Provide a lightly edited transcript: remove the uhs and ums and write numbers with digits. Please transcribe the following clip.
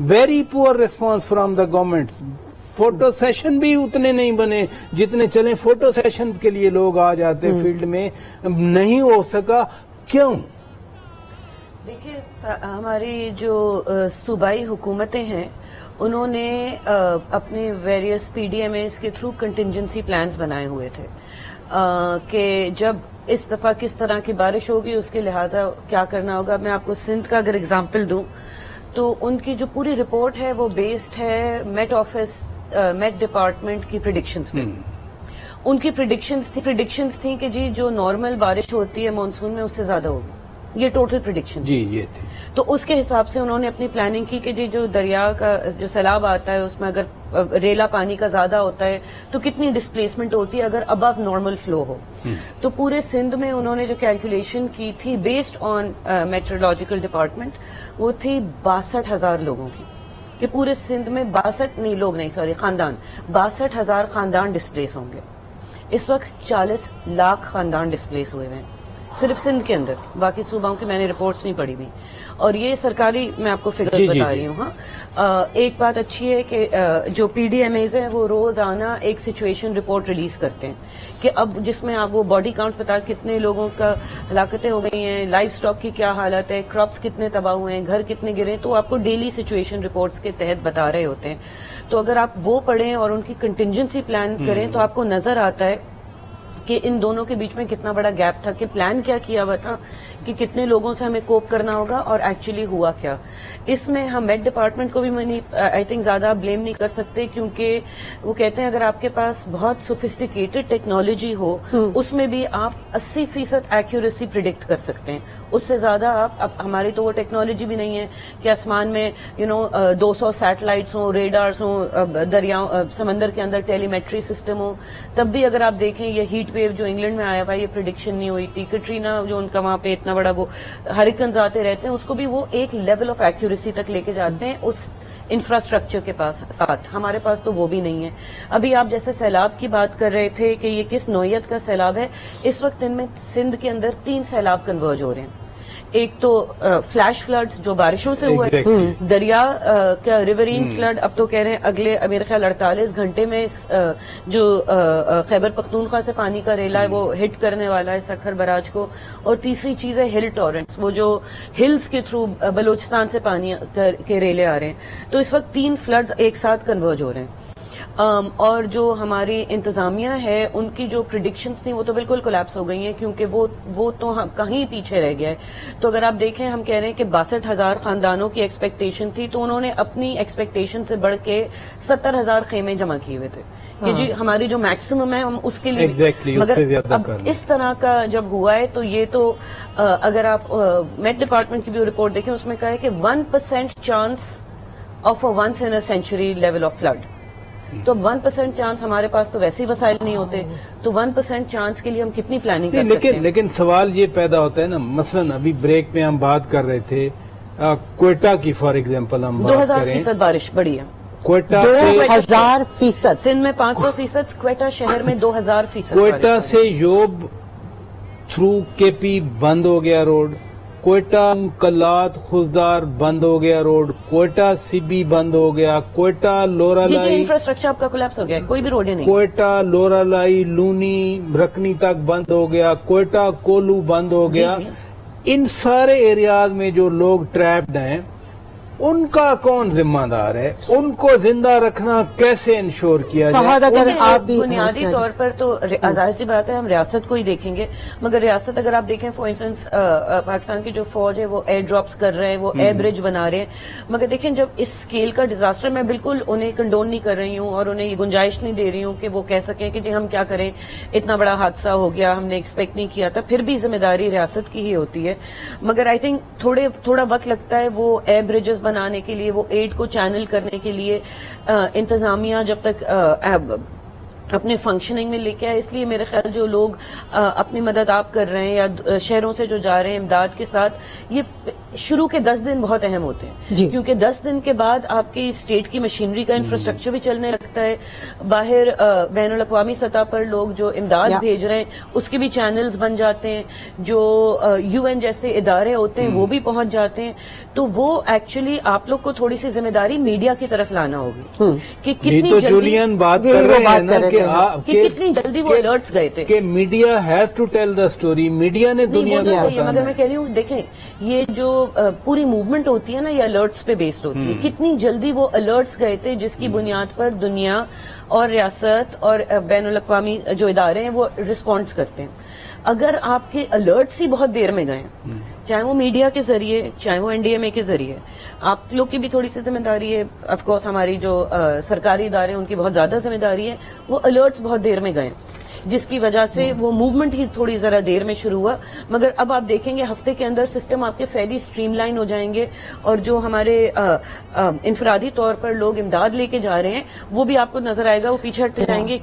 Very poor response from the government. Photo session بھی اتنے نہیں بنے جتنے چلیں فوٹو سیشن کے لیے لوگ آ جاتے فیلڈ میں, نہیں ہو سکا. کیوں؟ دیکھیے ہماری جو صوبائی حکومتیں ہیں انہوں نے اپنے various P D Ms کے تھرو کنٹینجنسی پلانز بنائے ہوئے تھے کہ جب اس دفعہ کس طرح کی بارش ہوگی اس کے لہٰذا کیا کرنا ہوگا. میں آپ کو سندھ کا اگر اگزامپل دوں تو ان کی جو پوری رپورٹ ہے وہ بیسڈ ہے میٹ ڈپارٹمنٹ کی پریڈکشنز پہ. ان کی پریڈکشنز تھیں کہ جی جو نارمل بارش ہوتی ہے مانسون میں اس سے زیادہ ہوگی. یہ ٹوٹل پریڈکشن جی یہ تھی. تو اس کے حساب سے انہوں نے اپنی پلاننگ کی کہ جی جو دریا کا جو سیلاب آتا ہے اس میں اگر ریلا پانی کا زیادہ ہوتا ہے تو کتنی ڈسپلیسمنٹ ہوتی ہے اگر ابو نارمل فلو ہو. تو پورے سندھ میں انہوں نے جو کیلکولیشن کی تھی بیسڈ آن میٹرولوجیکل ڈپارٹمنٹ وہ تھی 62,000 لوگوں کی کہ پورے سندھ میں 62,000 خاندان ڈسپلیس ہوں گے. اس وقت 40 لاکھ خاندان ڈسپلیس ہوئے ہیں صرف سندھ کے اندر. باقی صوباؤں کی میں نے رپورٹس نہیں پڑھی ہوئی اور یہ سرکاری میں آپ کو فگرز بتا رہی ہوں. ہاں ایک بات اچھی ہے کہ جو پی ڈی ایم ایز ہیں وہ روزانہ ایک سچویشن رپورٹ ریلیز کرتے ہیں کہ اب جس میں آپ وہ باڈی کاؤنٹ بتا کتنے لوگوں کا ہلاکتیں ہو گئی ہیں, لائف سٹاک کی کیا حالت ہے, کراپس کتنے تباہ ہوئے ہیں, گھر کتنے گرے ہیں, تو آپ کو ڈیلی سچویشن رپورٹس کے تحت بتا رہے ہوتے ہیں. تو اگر آپ وہ پڑھیں اور ان کی کنٹینجنسی پلان کریں تو آپ کو نظر آتا ہے کہ ان دونوں کے بیچ میں کتنا بڑا گیپ تھا کہ پلان کیا کیا ہوا تھا کہ کتنے لوگوں سے ہمیں کوپ کرنا ہوگا اور ایکچولی ہوا کیا. اس میں ہم میٹ ڈپارٹمنٹ کو بھی آئی تھنک زیادہ بلیم نہیں کر سکتے کیونکہ وہ کہتے ہیں اگر آپ کے پاس بہت سوفسٹیکیٹڈ ٹیکنالوجی ہو اس میں بھی آپ 80% ایکوریسی پریڈکٹ کر سکتے ہیں. اس سے زیادہ آپ ہماری تو وہ ٹیکنالوجی بھی نہیں ہے کہ آسمان میں 200 سیٹلائٹس ہوں, ریڈارز ہوں, دریاؤں سمندر کے اندر ٹیلی میٹری سسٹم ہو. تب بھی اگر آپ دیکھیں یہ ہیٹ ویو جو انگلینڈ میں آیا ہوا یہ پریڈکشن نہیں ہوئی تھی. کٹرینا جو ان کا وہاں پہ اتنا بڑا وہ ہریکنز آتے رہتے ہیں اس کو بھی وہ ایک لیول آف ایکوریسی تک لے کے جاتے ہیں اس انفراسٹرکچر کے پاس ساتھ. ہمارے پاس تو وہ بھی نہیں ہے. ابھی آپ جیسے سیلاب کی بات کر رہے تھے کہ یہ کس نوعیت کا سیلاب ہے, اس وقت ان میں سندھ کے اندر 3 سیلاب کنورج ہو رہے ہیں. ایک تو فلیش فلڈز جو بارشوں سے ہوا ہے, دریا کا ریورین فلڈ اب تو کہہ رہے ہیں اگلے میرے خیال 48 گھنٹے میں جو خیبر پختونخوا سے پانی کا ریلا ہے وہ ہٹ کرنے والا ہے سکھر براج کو. اور تیسری چیز ہے ہل ٹورنٹس, وہ جو ہلز کے تھرو بلوچستان سے پانی کے ریلے آ رہے ہیں. تو اس وقت 3 فلڈز ایک ساتھ کنورج ہو رہے ہیں. اور جو ہماری انتظامیہ ہے ان کی جو پریڈکشنز تھیں وہ تو بالکل کولیپس ہو گئی ہیں کیونکہ وہ تو کہیں پیچھے رہ گیا ہے. تو اگر آپ دیکھیں ہم کہہ رہے ہیں کہ 62,000 خاندانوں کی ایکسپیکٹیشن تھی تو انہوں نے اپنی ایکسپیکٹیشن سے بڑھ کے 70,000 خیمے جمع کیے ہوئے تھے کہ جی ہماری جو میکسیمم ہے ہم اس کے لیے مگر اب اس طرح کا جب ہوا ہے تو یہ تو اگر آپ میٹ ڈپارٹمنٹ کی بھی رپورٹ دیکھیں اس میں کہا ہے کہ 1% chance of a once in a century level of flood. تو 1% چانس ہمارے پاس تو ویسے ہی وسائل نہیں ہوتے تو 1% چانس کے لیے ہم کتنی پلاننگ کر سکتے ہیں. لیکن سوال یہ پیدا ہوتا ہے نا, مثلا ابھی بریک میں ہم بات کر رہے تھے کوئٹہ کی فار ایگزامپل ہم بات کریں 2000% بارش بڑی ہے. کوئٹہ 2000%, سندھ میں 500%, کوئٹہ شہر میں 2000%. کوئٹہ سے یوب تھرو کے پی بند ہو گیا روڈ, کوئٹہ کلات خزدار بند ہو گیا روڈ, کوئٹہ سبی بند ہو گیا, کوئٹہ لورا لائی انفراسٹرکچر آپ کا کولیپس ہو گیا, کوئی بھی روڈ نہیں. کوئٹہ لورا لائی لونی رکنی تک بند ہو گیا, کوئٹہ کولو بند ہو گیا. ان سارے ایریاز میں جو لوگ ٹریپڈ ہیں ان کا کون ذمہ دار ہے؟ ان کو زندہ رکھنا کیسے انشور کیا جائے؟ بنیادی طور پر تو ظاہر سی بات ہے ہم ریاست کو ہی دیکھیں گے, مگر ریاست اگر آپ دیکھیں فار انسٹنس پاکستان کی جو فوج ہے وہ ایئر ڈراپس کر رہے ہیں, وہ ایئر برج بنا رہے ہیں, مگر دیکھیں جب اس اسکیل کا ڈیزاسٹر, میں بالکل انہیں کنڈون نہیں کر رہی ہوں اور انہیں یہ گنجائش نہیں دے رہی ہوں کہ وہ کہہ سکیں کہ جی ہم کیا کریں, اتنا بڑا حادثہ ہو گیا ہم نے ایکسپیکٹ نہیں کیا تھا. پھر بھی ذمہ داری ریاست کی ہی ہوتی ہے, مگر آئی تھنک تھوڑا وقت لگتا ہے وہ ایئر بریجز بنانے کے لیے, وہ ایڈ کو چینل کرنے کے لیے. انتظامیہ جب تک اپنے فنکشننگ میں لے کے آئے. اس لیے میرے خیال جو لوگ اپنی مدد آپ کر رہے ہیں یا شہروں سے جو جا رہے ہیں امداد کے ساتھ, یہ شروع کے 10 دن بہت اہم ہوتے ہیں جی. کیونکہ 10 دن کے بعد آپ کی اسٹیٹ کی مشینری کا انفراسٹرکچر بھی چلنے لگتا ہے. باہر بین الاقوامی سطح پر لوگ جو امداد بھیج رہے ہیں اس کے بھی چینلز بن جاتے ہیں, جو UN جیسے ادارے ہوتے ہیں وہ بھی پہنچ جاتے ہیں. تو وہ ایکچولی آپ لوگ کو تھوڑی سی ذمہ داری میڈیا کی طرف لانا ہوگی کہ یہ کتنی تو جلدی جولین بات کر رہے ہیں نا کہ کتنی جلدی وہ الرٹس گئے تھے کہ media has to tell the story. Media نے دنیا کو صحیح ہے, بتانا مگر میں کہہ رہی ہوں دیکھیں یہ جو پوری موومنٹ ہوتی ہے نا یہ الرٹس پہ بیسڈ ہوتی ہے. کتنی جلدی وہ الرٹس گئے تھے جس کی بنیاد پر دنیا اور ریاست اور بین الاقوامی جو ادارے ہیں وہ رسپانس کرتے ہیں. اگر آپ کے الرٹس ہی بہت دیر میں گئے, چاہے وہ میڈیا کے ذریعے چاہے وہ NDMA کے ذریعے, آپ لوگ کی بھی تھوڑی سی ذمہ داری ہے. آف کورس ہماری جو سرکاری ادارے ہیں ان کی بہت زیادہ ذمہ داری ہے. وہ الرٹس بہت دیر میں گئے جس کی وجہ سے وہ موومنٹ ہی تھوڑی ذرا دیر میں شروع ہوا. مگر اب آپ دیکھیں گے ہفتے کے اندر سسٹم آپ کے فیلی اسٹریم لائن ہو جائیں گے, اور جو ہمارے انفرادی طور پر لوگ امداد لے کے جا رہے ہیں وہ بھی آپ کو نظر آئے گا, وہ پیچھے ہٹتے جائیں گے.